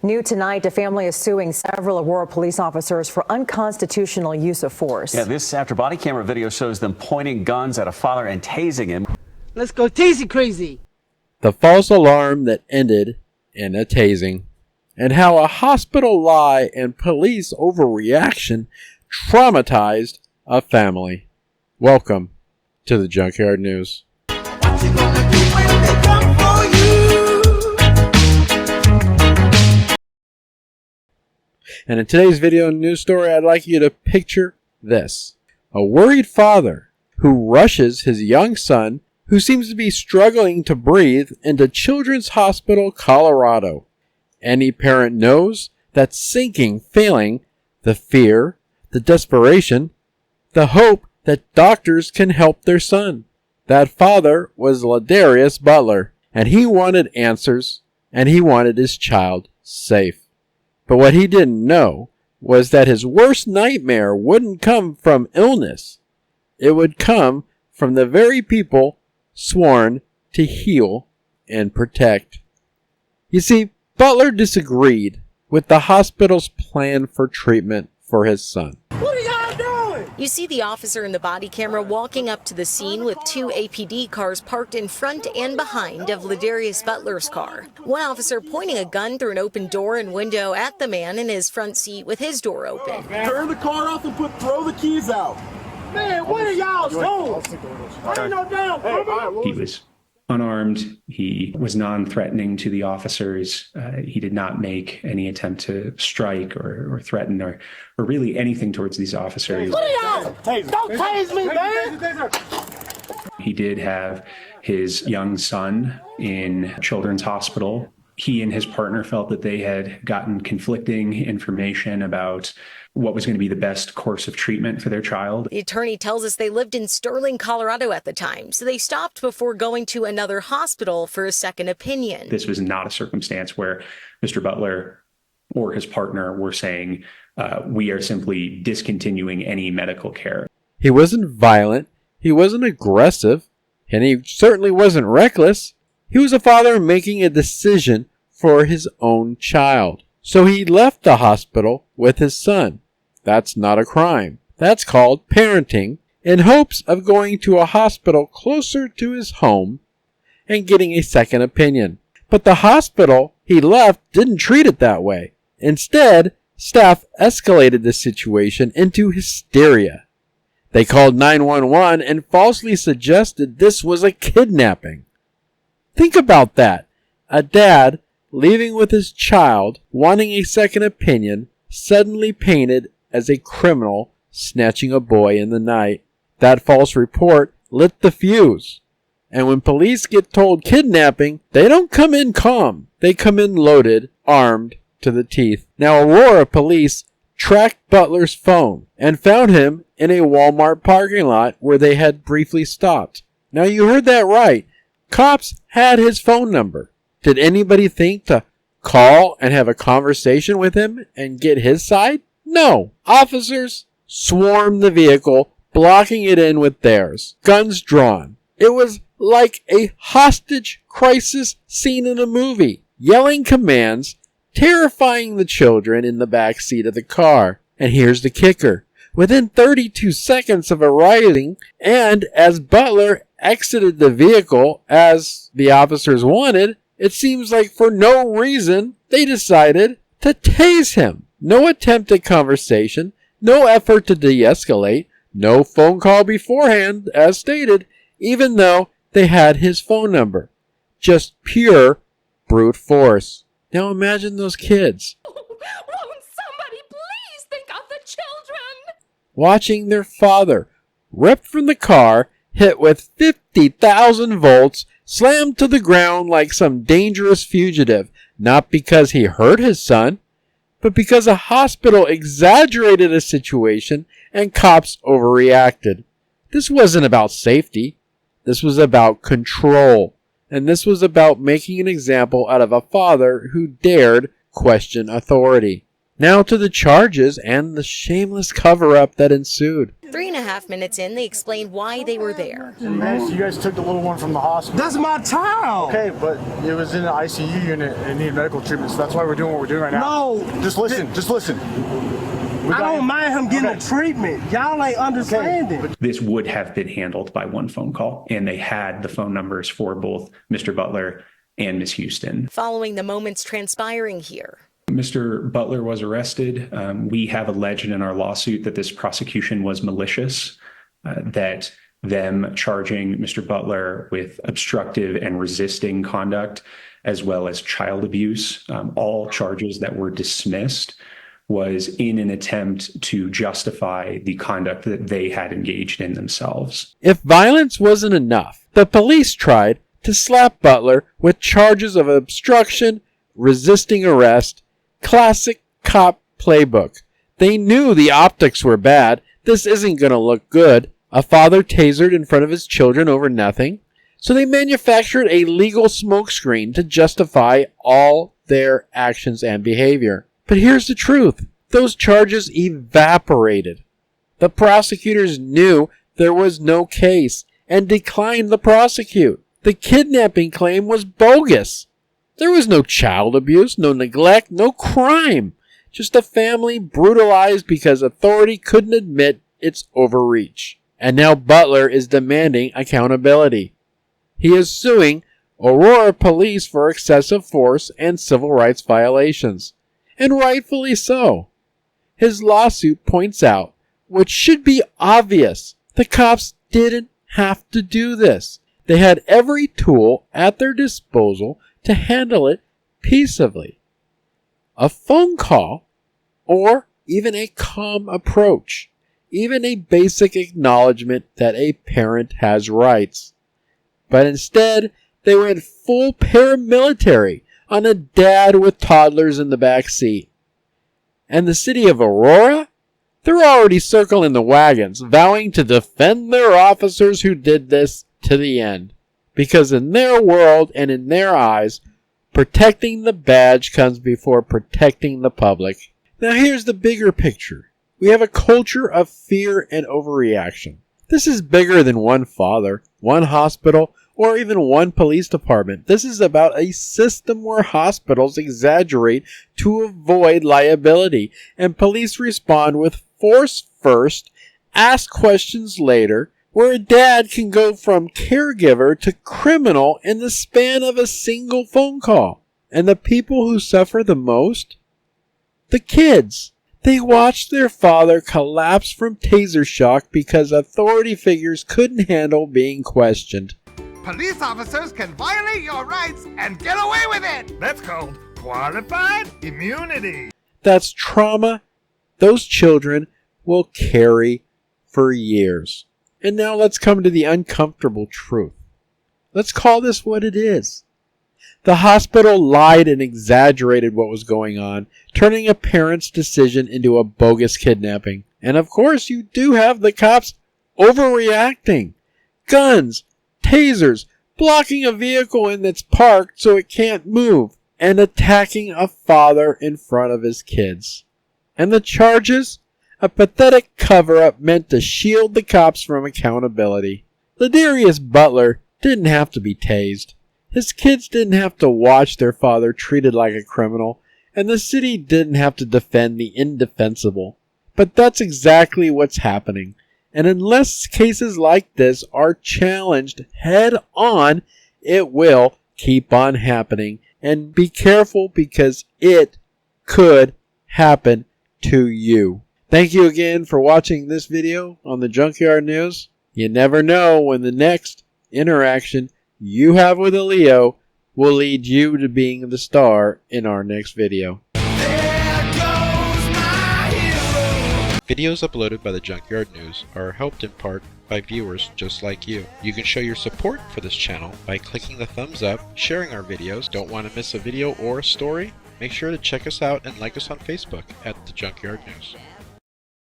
New tonight, a family is suing several Aurora police officers for unconstitutional use of force. Yeah, this after body camera video shows them pointing guns at a father and tasing him. Let's go tasing crazy. The false alarm that ended in a tasing, and how a hospital lie and police overreaction traumatized a family. Welcome to the Junkyard News. What you gonna do when they come for you? And in today's video news story, I'd like you to picture this. A worried father who rushes his young son, who seems to be struggling to breathe, into Children's Hospital, Colorado. Any parent knows that sinking, failing, the fear, the desperation, the hope that doctors can help their son. That father was LaDarius Butler, and he wanted answers, and he wanted his child safe. But what he didn't know was that his worst nightmare wouldn't come from illness. It would come from the very people sworn to heal and protect. You see, Butler disagreed with the hospital's plan for treatment for his son. What are y'all doing? You see the officer in the body camera walking up to the scene with two APD cars parked in front and behind of LaDarius Butler's car. One officer pointing a gun through an open door and window at the man in his front seat with his door open. Turn the car off and throw the keys out. Man, what are y'all doing? I ain't no damn. He was unarmed. He was non-threatening to the officers. He did not make any attempt to strike or threaten or really anything towards these officers. What are y'all? Don't tase me, man. He did have his young son in Children's Hospital. He and his partner felt that they had gotten conflicting information about what was going to be the best course of treatment for their child. The attorney tells us they lived in Sterling, Colorado at the time, so they stopped before going to another hospital for a second opinion. This was not a circumstance where Mr. Butler or his partner were saying, we are simply discontinuing any medical care. He wasn't violent, he wasn't aggressive, and he certainly wasn't reckless. He was a father making a decision for his own child. So he left the hospital with his son. That's not a crime. That's called parenting, in hopes of going to a hospital closer to his home and getting a second opinion. But the hospital he left didn't treat it that way. Instead, staff escalated the situation into hysteria. They called 911 and falsely suggested this was a kidnapping. Think about that. A dad leaving with his child, wanting a second opinion, suddenly painted as a criminal snatching a boy in the night. That false report lit the fuse. And when police get told kidnapping, they don't come in calm. They come in loaded, armed to the teeth. Now, Aurora Police tracked Butler's phone and found him in a Walmart parking lot where they had briefly stopped. Now, you heard that right. Cops had his phone number. Did anybody think to call and have a conversation with him and get his side? No. Officers swarmed the vehicle, blocking it in with theirs, guns drawn. It was like a hostage crisis scene in a movie, yelling commands, terrifying the children in the back seat of the car. And here's the kicker. Within 32 seconds of arriving, and as Butler exited the vehicle as the officers wanted, it seems like for no reason, they decided to tase him. No attempt at conversation, no effort to de-escalate, no phone call beforehand, as stated, even though they had his phone number. Just pure brute force. Now imagine those kids. Won't somebody please think of the children? Watching their father ripped from the car, hit with 50,000 volts, slammed to the ground like some dangerous fugitive, not because he hurt his son, but because a hospital exaggerated a situation and cops overreacted. This wasn't about safety. This was about control. And this was about making an example out of a father who dared question authority. Now to the charges and the shameless cover-up that ensued. 3.5 minutes in, they explained why they were there. Man, so you guys took the little one from the hospital. That's my child. Okay, but it was in an ICU unit and needed medical treatment, so that's why we're doing what we're doing right now. No. Just listen, just listen. I don't mind him getting treatment. Y'all ain't understanding. Okay. This would have been handled by one phone call, and they had the phone numbers for both Mr. Butler and Ms. Houston. Following the moments transpiring here, Mr. Butler was arrested. We have alleged in our lawsuit that this prosecution was malicious, that them charging Mr. Butler with obstructive and resisting conduct, as well as child abuse, all charges that were dismissed, was in an attempt to justify the conduct that they had engaged in themselves. If violence wasn't enough, the police tried to slap Butler with charges of obstruction, resisting arrest, classic cop playbook. They knew the optics were bad. This isn't going to look good. A father tasered in front of his children over nothing. So they manufactured a legal smokescreen to justify all their actions and behavior. But here's the truth. Those charges evaporated. The prosecutors knew there was no case and declined to prosecute. The kidnapping claim was bogus. There was no child abuse, no neglect, no crime. Just a family brutalized because authority couldn't admit its overreach. And now Butler is demanding accountability. He is suing Aurora Police for excessive force and civil rights violations. And rightfully so. His lawsuit points out, which should be obvious, the cops didn't have to do this. They had every tool at their disposal to handle it peaceably. A phone call, or even a calm approach, even a basic acknowledgement that a parent has rights. But instead, they went full paramilitary on a dad with toddlers in the back seat. And the city of Aurora? They're already circling the wagons, vowing to defend their officers who did this to the end. Because in their world and in their eyes, protecting the badge comes before protecting the public. Now here's the bigger picture. We have a culture of fear and overreaction. This is bigger than one father, one hospital, or even one police department. This is about a system where hospitals exaggerate to avoid liability, and police respond with force first, ask questions later, where a dad can go from caregiver to criminal in the span of a single phone call. And the people who suffer the most? The kids. They watched their father collapse from taser shock because authority figures couldn't handle being questioned. Police officers can violate your rights and get away with it. That's called qualified immunity. That's trauma those children will carry for years. And now let's come to the uncomfortable truth. Let's call this what it is. The hospital lied and exaggerated what was going on, turning a parent's decision into a bogus kidnapping. And of course, you do have the cops overreacting. Guns, tasers, blocking a vehicle in that's parked so it can't move, and attacking a father in front of his kids. And the charges? A pathetic cover-up meant to shield the cops from accountability. LaDarius Butler didn't have to be tased. His kids didn't have to watch their father treated like a criminal, and the city didn't have to defend the indefensible. But that's exactly what's happening. And unless cases like this are challenged head on, it will keep on happening. And be careful because it could happen to you. Thank you again for watching this video on the Junkyard News. You never know when the next interaction you have with a Leo will lead you to being the star in our next video. Videos uploaded by the Junkyard News are helped in part by viewers just like you. You can show your support for this channel by clicking the thumbs up, sharing our videos. Don't want to miss a video or a story? Make sure to check us out and like us on Facebook at The Junkyard News.